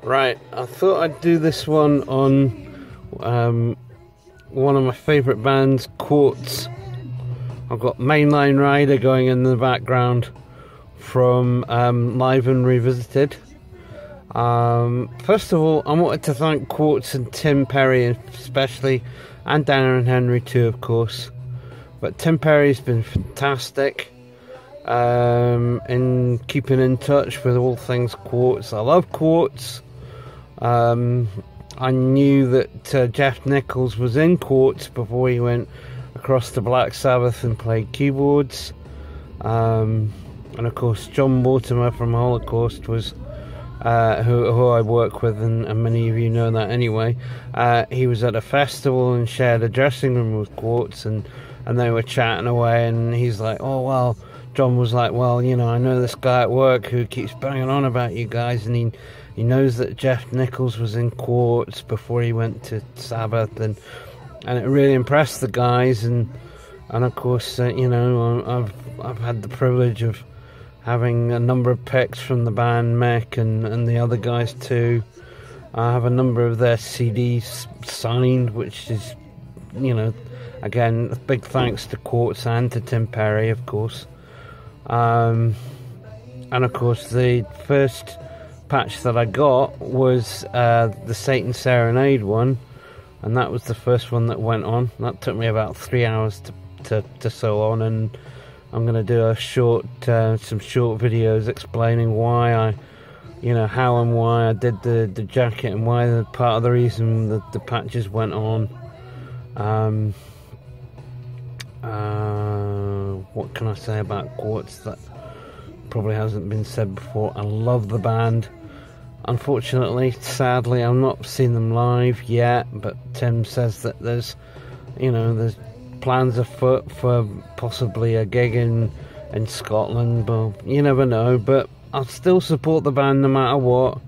Right, I thought I'd do this one on one of my favourite bands, Quartz. I've got Mainline Rider going in the background from Live and Revisited. First of all, I wanted to thank Quartz and Tim Perry especially, and Darren Henry too, of course. But Tim Perry's been fantastic in keeping in touch with all things Quartz. I love Quartz. I knew that Jeff Nichols was in Quartz before he went across to Black Sabbath and played keyboards. And of course John Mortimer from Holocaust was who I work with, and many of you know that anyway. He was at a festival and shared a dressing room with Quartz, and they were chatting away, and he's like, oh well, John was like, well, you know, I know this guy at work who keeps banging on about you guys, and he knows that Jeff Nichols was in Quartz before he went to Sabbath, and it really impressed the guys, and of course, you know, I've had the privilege of having a number of picks from the band Mick and the other guys too. I have a number of their CDs signed, which is, you know, again, a big thanks to Quartz and to Tim Perry, of course. And of course, the first patch that I got was the Satan Serenade one, and that was the first one that went on. That took me about 3 hours to sew on, and I'm going to do a some short videos explaining why I, you know, how and why I did the jacket, and why the part of the reason that the patches went on. What can I say about Quartz that probably hasn't been said before? I love the band. Unfortunately, sadly, I've not seen them live yet, but Tim says that there's plans afoot for possibly a gig in Scotland, but you never know. But I'll still support the band no matter what,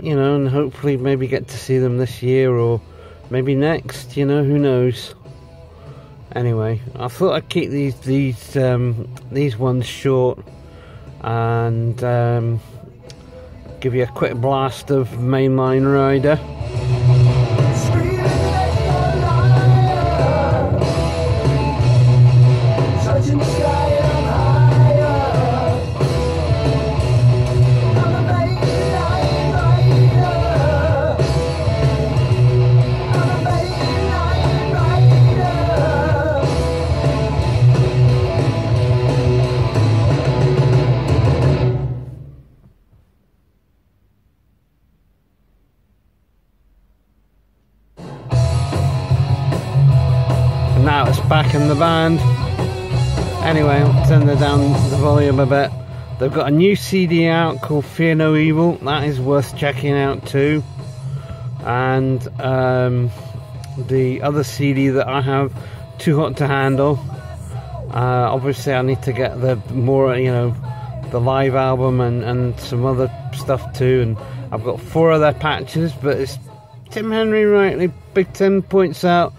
you know, and hopefully maybe get to see them this year or maybe next, you know, who knows. Anyway, I thought I'd keep these ones short and give you a quick blast of Mainline Rider. Now it's back in the band. Anyway, I'll turn down the volume a bit. They've got a new CD out called Fear No Evil. That is worth checking out too. And the other CD that I have, Too Hot to Handle. Obviously I need to get the more, you know, the live album and some other stuff too. And I've got 4 of their patches, but it's Tim Henry rightly, Big Tim points out,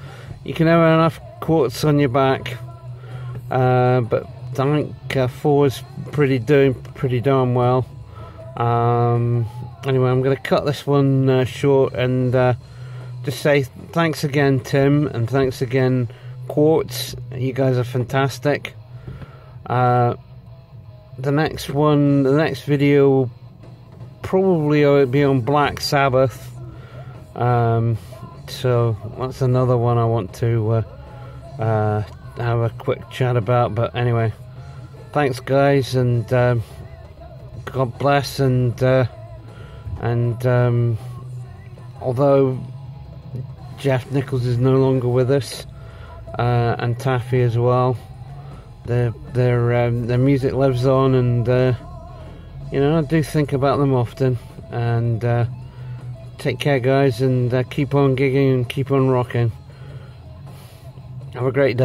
you can have enough Quartz on your back, but I think 4 is doing pretty darn well. Anyway, I'm going to cut this one short and just say thanks again, Tim, and thanks again, Quartz. You guys are fantastic. The next video will probably be on Black Sabbath. So that's another one I want to have a quick chat about. But anyway, thanks guys, and God bless, and although Jeff Nichols is no longer with us, and Taffy as well, their music lives on, and you know, I do think about them often. And take care guys, and keep on gigging and keep on rocking. Have a great day.